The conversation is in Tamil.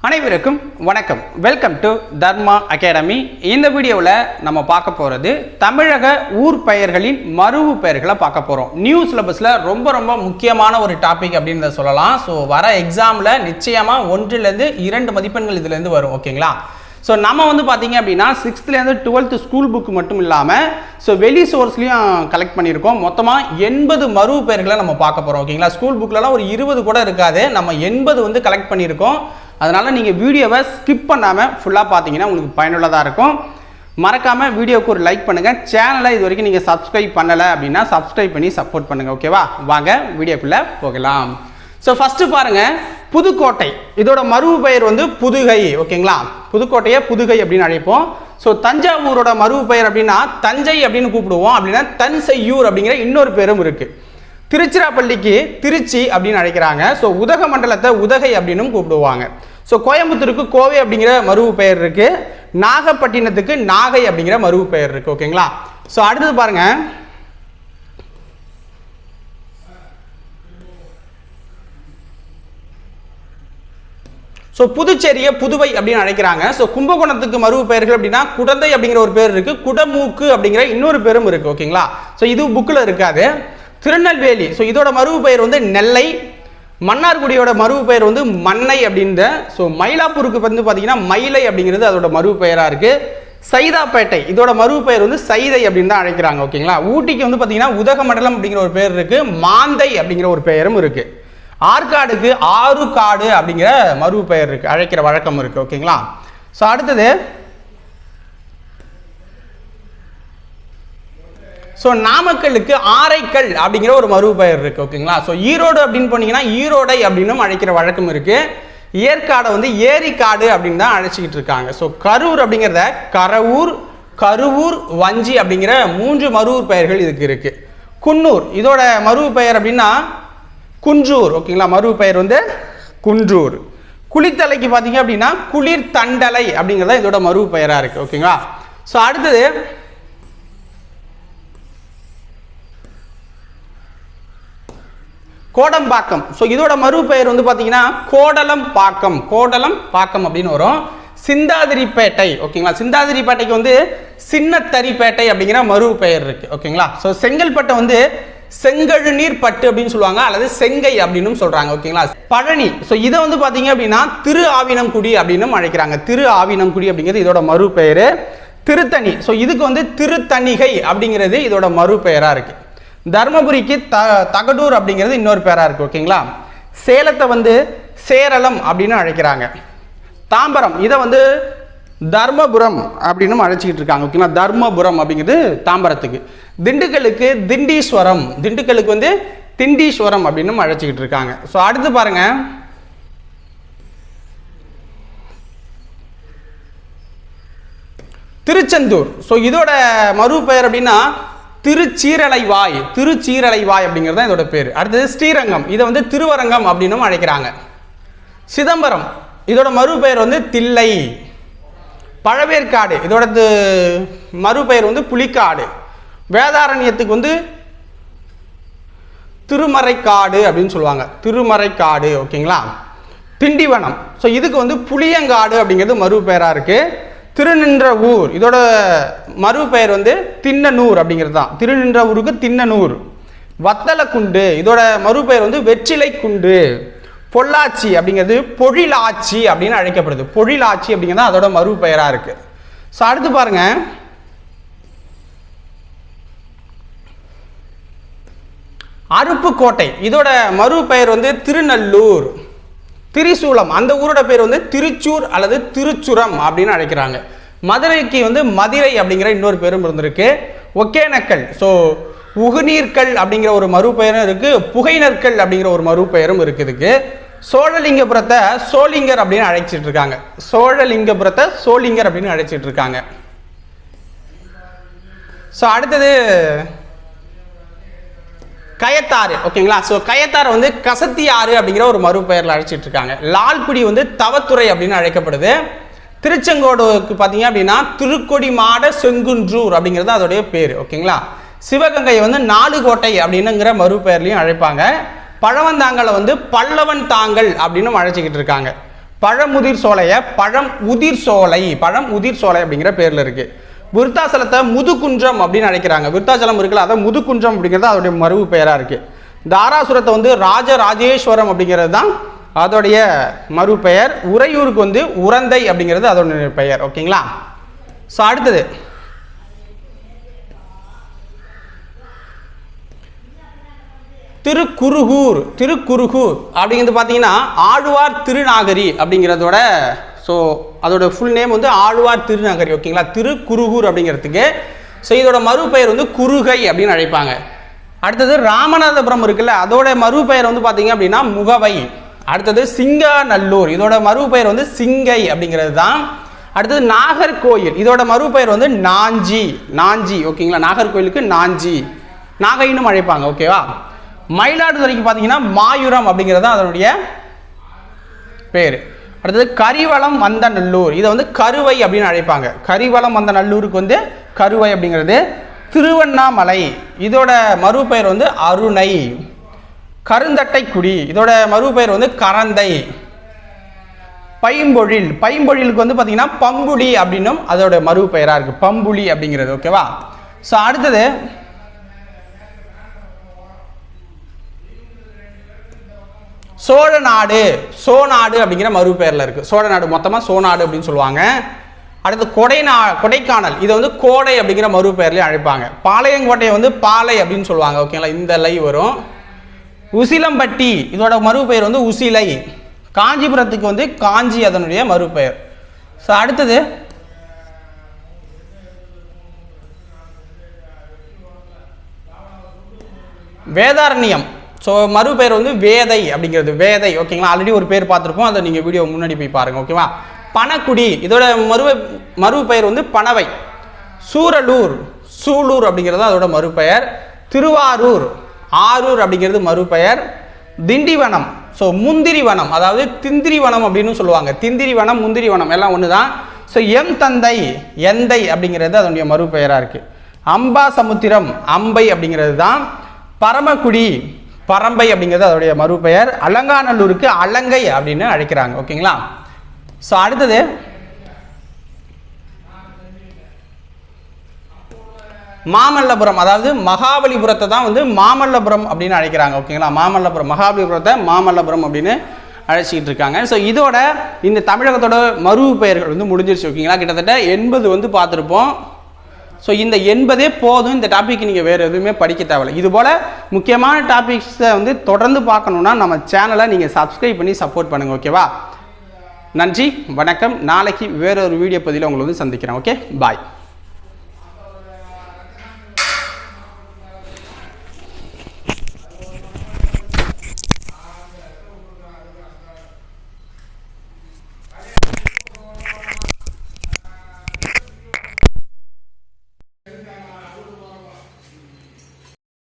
அனைவருக்கும் வணக்கம். Welcome to Dharma academy. இந்த வீடியோவில் நம்ம பார்க்க போகிறது தமிழக ஊர் பெயர்களின் மருவு பெயர்களை பார்க்க போகிறோம். நியூ சிலபஸில் ரொம்ப முக்கியமான ஒரு டாபிக் அப்படின்னு சொல்லலாம். ஸோ வர எக்ஸாமில் நிச்சயமாக 1லேருந்து 2 மதிப்பெண்கள் இதுலேருந்து வரும். ஓகேங்களா? ஸோ நம்ம பார்த்தீங்க அப்படின்னா 6th-லேருந்து 12th ஸ்கூல் புக்கு மட்டும் இல்லாமல் வெளி சோர்ஸ்லையும் கலெக்ட் பண்ணியிருக்கோம். மொத்தமாக 80 மருவு பெயர்களை நம்ம பார்க்க போகிறோம். ஓகேங்களா? ஸ்கூல் புக்கிலலாம் ஒரு 20 கூட இருக்காது. நம்ம 80 கலெக்ட் பண்ணியிருக்கோம். அதனால் நீங்கள் வீடியோவை ஸ்கிப் பண்ணாமல் ஃபுல்லாக பார்த்தீங்கன்னா உங்களுக்கு பயனுள்ளதாக இருக்கும். மறக்காமல் வீடியோவுக்கு ஒரு லைக் பண்ணுங்கள். சேனலை இது வரைக்கும் நீங்கள் சப்ஸ்கிரைப் பண்ணலை அப்படின்னா சப்ஸ்கிரைப் பண்ணி சப்போர்ட் பண்ணுங்கள். ஓகேவா? வாங்க வீடியோக்குள்ளே போகலாம். ஸோ ஃபஸ்ட்டு பாருங்கள், புதுக்கோட்டை. இதோட மருவு பெயர் புதுகை. ஓகேங்களா? புதுக்கோட்டையை புதுகை அப்படின்னு அழைப்போம். ஸோ தஞ்சாவூரோட மருவு பெயர் அப்படின்னா தஞ்சை அப்படின்னு கூப்பிடுவோம். அப்படின்னா தன்செய்யூர் அப்படிங்கிற இன்னொரு பேரும் இருக்குது. திருச்சிராப்பள்ளிக்கு திருச்சி அப்படின்னு அழைக்கிறாங்க. ஸோ உதகமண்டலத்தை உதகை அப்படின்னு கூப்பிடுவாங்க. ஸோ கோயம்புத்தூருக்கு கோவை அப்படிங்கிற மருவு பெயர் இருக்கு. நாகப்பட்டினத்துக்கு நாகை அப்படிங்கிற மருவு பெயர் இருக்கு. ஓகேங்களா? ஸோ அடுத்தது பாருங்க, ஸோ புதுச்சேரியை புதுவை அப்படின்னு அழைக்கிறாங்க. ஸோ கும்பகோணத்துக்கு மருவு பெயர்கள் அப்படின்னா குடந்தை அப்படிங்கிற ஒரு பேர் இருக்கு. குடமூக்கு அப்படிங்கிற இன்னொரு பேரும் இருக்கு. ஓகேங்களா? ஸோ இது புக்கில் இருக்காது. திருநெல்வேலி, ஸோ இதோட மருவு பெயர் நெல்லை. மன்னார்குடியோட மருவு பெயர் மன்னை அப்படின்ற. ஸோ மயிலாப்பூருக்கு பார்த்தீங்கன்னா மயிலை அப்படிங்கிறது அதோட மருவு பெயராக இருக்கு. சைதாப்பேட்டை இதோட மருவு பெயர் சைதை அப்படின்னு தான் அழைக்கிறாங்க. ஓகேங்களா? ஊட்டிக்கு பார்த்தீங்கன்னா உதகமண்டலம் அப்படிங்கிற ஒரு பெயர் இருக்கு. மாந்தை அப்படிங்கிற ஒரு பெயரும் இருக்கு. ஆற்காடுக்கு ஆறுகாடு அப்படிங்கிற மருவு பெயர் இருக்கு, அழைக்கிற வழக்கம் இருக்கு. ஓகேங்களா? ஸோ அடுத்தது, ஸோ நாமக்கலுக்கு ஆரைக்கல் அப்படிங்கிற ஒரு மருவு பெயர் இருக்கு. ஓகேங்களா? ஸோ ஈரோடு அப்படின்னு போனீங்கன்னா ஈரோடை அப்படின்னு அழைக்கிற வழக்கம் இருக்கு. ஏற்காடை ஏரிக்காடு அப்படின்னு தான் அழைச்சிக்கிட்டு இருக்காங்க. ஸோ கரூர் அப்படிங்கிறத கரவூர், கருவூர், வஞ்சி அப்படிங்கிற 3 மருவு பெயர்கள் இதுக்கு இருக்கு. குன்னூர் இதோட மருவு பெயர் அப்படின்னா குன்றூர். ஓகேங்களா? மருவு பெயர் குன்றூர். குளித்தலைக்கு பார்த்தீங்க அப்படின்னா குளிர் தண்டலை அப்படிங்கிறத இதோட மருவு பெயராக இருக்கு. ஓகேங்களா? ஸோ அடுத்தது, கோடம்பாக்கம். ஸோ இதோட மருவு பெயர் பார்த்தீங்கன்னா கோடலம் பாக்கம். கோடலம் பாக்கம் அப்படின்னு வரும். சிந்தாதிரிப்பேட்டை. ஓகேங்களா? சிந்தாதிரிப்பேட்டைக்கு சின்னத்தரிப்பேட்டை அப்படிங்கிற மருவு பெயர் இருக்கு. ஓகேங்களா? ஸோ செங்கல்பட்டை செங்கழுநீர் பட்டு அப்படின்னு சொல்லுவாங்க, அல்லது செங்கை அப்படின்னு சொல்றாங்க. ஓகேங்களா? பழனி, ஸோ இதை பார்த்தீங்க அப்படின்னா திரு ஆவினங்குடி அப்படின்னு அழைக்கிறாங்க. திரு ஆவினங்குடி அப்படிங்கிறது இதோட மருவு பெயர். திருத்தணி, ஸோ இதுக்கு திருத்தணிகை அப்படிங்கிறது இதோட மருவு பெயரா இருக்கு. தர்மபுரிக்கு தகடூர் அப்படிங்கிறது இன்னொரு பேரா இருக்கு. ஓகேங்களா? சேலத்தை சேரளம் அப்படின்னு அழைக்கிறாங்க. தாம்பரம் இதை தர்மபுரம் அப்படின்னு அழைச்சிக்கிட்டு இருக்காங்க. ஓகேங்களா? தர்மபுரம் அப்படிங்கிறது தாம்பரத்துக்கு. திண்டுக்கலுக்கு திண்டீஸ்வரம், திண்டுக்கலுக்கு திண்டீஸ்வரம் அப்படின்னு அழைச்சிக்கிட்டு இருக்காங்க. ஸோ அடுத்து பாருங்க, திருச்செந்தூர். ஸோ இதோட மருவு பெயர் அப்படின்னா திருச்சீரலைவாய். திருச்சீரலைவாய் அப்படிங்கிறது தான் இதோட பேர். அடுத்தது ஸ்ரீரங்கம், இதை திருவரங்கம் அப்படின்னு அழைக்கிறாங்க. சிதம்பரம் இதோட மருவு பெயர் தில்லை. பழவேற்காடு இதோட மருவு பெயர் புலிக்காடு. வேதாரண்யத்துக்கு திருமறைக்காடு அப்படின்னு சொல்லுவாங்க. திருமறைக்காடு. ஓகேங்களா? திண்டிவனம், ஸோ இதுக்கு புளியங்காடு அப்படிங்கிறது மருவு பெயரா இருக்கு. திருநின்ற ஊர் இதோட மருவு பெயர் திண்ணனூர் அப்படிங்கிறது தான். திருநின்ற ஊருக்கு திண்ணனூர். வத்தலக்குண்டு இதோட மருவு பெயர் வெற்றிலை குண்டு. பொள்ளாச்சி அப்படிங்கிறது பொழிலாச்சி அப்படின்னு அழைக்கப்படுது. பொழிலாச்சி அப்படிங்கிறது அதோட மருவு பெயரா இருக்கு. ஸோ அடுத்து பாருங்க, அருப்புக்கோட்டை இதோட மருவு பெயர் திருநல்லூர். திரிசூலம் அந்த ஊரோட பேர் திருச்சூர் அல்லது திருச்சுரம் அப்படின்னு அழைக்கிறாங்க. மதுரைக்கு மதுரை அப்படிங்கிற இன்னொரு பேரும் இருந்திருக்கு. ஒகேனக்கல், ஸோ உகுநீர்கல் அப்படிங்கிற ஒரு மருவு பெயரும் இருக்கு. புகைநற்கல் அப்படிங்கிற ஒரு மருவு பெயரும் இருக்குதுக்கு. சோழலிங்கபுரத்தை சோளிங்கர் அப்படின்னு அழைச்சிட்டு இருக்காங்க. சோழலிங்கபுரத்தை சோளிங்கர் அப்படின்னு அழைச்சிட்டு இருக்காங்க. ஸோ அடுத்தது கயத்தாறு. ஓகேங்களா? ஸோ கயத்தாறு கசத்தியாறு அப்படிங்கிற ஒரு மருவு பெயரில் அழைச்சிட்டு இருக்காங்க. லால்குடி தவத்துறை அப்படின்னு அழைக்கப்படுது. திருச்செங்கோடுக்கு பார்த்தீங்க அப்படின்னா திருக்கொடி மாட செங்குன்றூர் அப்படிங்கிறது அதோடைய பேர். ஓகேங்களா? சிவகங்கை 4 கோட்டை அப்படின்னுங்கிற மருவு பெயர்லையும் அழைப்பாங்க. பழவந்தாங்கலை பல்லவன் தாங்கல் அப்படின்னு அழைச்சிக்கிட்டு இருக்காங்க. பழமுதிர் சோலையை பழம் உதிர் சோலை அப்படிங்கிற பேர்ல இருக்கு. விருத்தாசலத்தை முதுகுன்றம் அப்படின்னு அழைக்கிறாங்க. விருத்தாசலம் இருக்குல்ல, அதை முதுகுன்றம் அப்படிங்கிறது அதோடைய மறுவு பெயரா இருக்கு. தாராசுரத்தை வந்து ராஜராஜேஸ்வரம் அப்படிங்கிறது தான் அதோடைய மறு பெயர். உறையூருக்கு வந்து உரந்தை அப்படிங்கிறது அதோடைய பெயர். ஓகேங்களா? ஸோ அடுத்தது திருக்குருகூர் அப்படிங்கிறது பார்த்தீங்கன்னா ஆழ்வார் திருநாகரி அப்படிங்கிறதோட ஸோ அதோட ஃபுல் நேம் வந்து ஆழ்வார் திருநகரி. ஓகேங்களா? திருக்குருகூர் அப்படிங்கிறதுக்கு. ஸோ இதோட மறுபெயர் வந்து குருகை அப்படின்னு அழைப்பாங்க. அடுத்தது ராமநாதபுரம் இருக்குல்ல, அதோட மறுபெயர் வந்து பார்த்தீங்க அப்படின்னா முகவை. அடுத்தது சிங்காநல்லூர், இதோட மறுபெயர் வந்து சிங்கை அப்படிங்கிறது தான். அடுத்தது நாகர்கோயில், இதோட மறுபெயர் வந்து நாஞ்சி. ஓகேங்களா? நாகர்கோயிலுக்கு நாகைன்னு அழைப்பாங்க. ஓகேவா? மயிலாடுதுறைக்கு பார்த்தீங்கன்னா மாயூரம் அப்படிங்கிறது தான் அதனுடைய பேர். அடுத்தது கரிவலம் வந்த நல்லூர், இதை வந்து கருவை அப்படின்னு அழைப்பாங்க. கரிவலம் வந்த நல்லூருக்கு வந்து கருவை அப்படிங்கிறது. திருவண்ணாமலை, இதோட மறுபெயர் வந்து அருணை. கருந்தட்டைக்குடி, இதோட மறுபெயர் வந்து கரந்தை. பைம்பொழிலுக்கு வந்து பார்த்தீங்கன்னா பம்புடி அப்படின்னும் அதோட மறுபெயராக இருக்கு. பம்புலி அப்படிங்கிறது. ஓகேவா? ஸோ அடுத்தது சோநாடு அப்படிங்கிற மறுபெயர்ல இருக்கு. சோழநாடு மொத்தமாக சோநாடு அப்படின்னு சொல்லுவாங்க. அடுத்து கொடைக்கானல், இதை வந்து கோடை அப்படிங்கிற மறுபெயர்லேயே அழைப்பாங்க. பாளையங்கோட்டையை வந்து பாலை அப்படின்னு சொல்லுவாங்க. ஓகேங்களா? இந்த லை வரும். உசிலம்பட்டி, இதோட மறுபெயர் வந்து உசிலை. காஞ்சிபுரத்துக்கு வந்து காஞ்சி அதனுடைய மறுபெயர். ஸோ அடுத்தது வேதாரண்யம், ஸோ மறுபெயர் வந்து வேதை அப்படிங்கிறது. வேதை. ஓகேங்களா? ஆல்ரெடி ஒரு பேர் பார்த்துருப்போம், அதை நீங்கள் வீடியோ முன்னாடி போய் பாருங்கள். ஓகேவா? பனக்குடி, இதோட மறுபெயர் வந்து பனவை. சூலூர் அப்படிங்கிறது அதோட மறுபெயர். திருவாரூர் அப்படிங்கிறது மறுபெயர். திண்டிவனம், ஸோ முந்திரிவனம், அதாவது திந்திரிவனம் அப்படின்னு சொல்லுவாங்க. திந்திரிவனம் முந்திரிவனம் எல்லாம் ஒன்று தான். ஸோ எந்தை அப்படிங்கிறது அதனுடைய மறுபெயராக இருக்கு. அம்பாசமுத்திரம் அம்பை அப்படிங்கிறது தான். பரம்பை அப்படிங்கிறது அதோடைய மறுபெயர். அலங்காநல்லூருக்கு அலங்கை அப்படின்னு அழைக்கிறாங்க. ஓகேங்களா? ஸோ அடுத்தது மாமல்லபுரம், அதாவது மகாபலிபுரத்தை தான் வந்து மாமல்லபுரம் அப்படின்னு அழைக்கிறாங்க. ஓகேங்களா? மகாபலிபுரத்தை மாமல்லபுரம் அப்படின்னு அழைச்சிக்கிட்டு இருக்காங்க. ஸோ இதோட இந்த தமிழகத்தோட மறு பெயர்கள் வந்து முடிஞ்சிருச்சு. ஓகேங்களா? கிட்டத்தட்ட 80 வந்து பார்த்துருப்போம். ஸோ இந்த 80 போதும். இந்த டாபிக் நீங்கள் வேறு எதுவுமே படிக்க தேவையில்லை. இது போல் முக்கியமான டாபிக்ஸை வந்து தொடர்ந்து பார்க்கணுன்னா நம்ம சேனலை நீங்கள் சப்ஸ்கிரைப் பண்ணி சப்போர்ட் பண்ணுங்கள். ஓகேவா? நன்றி, வணக்கம். நாளைக்கு வேறொரு வீடியோ பதிவில் உங்களை வந்து சந்திக்கிறேன். ஓகே, பாய்.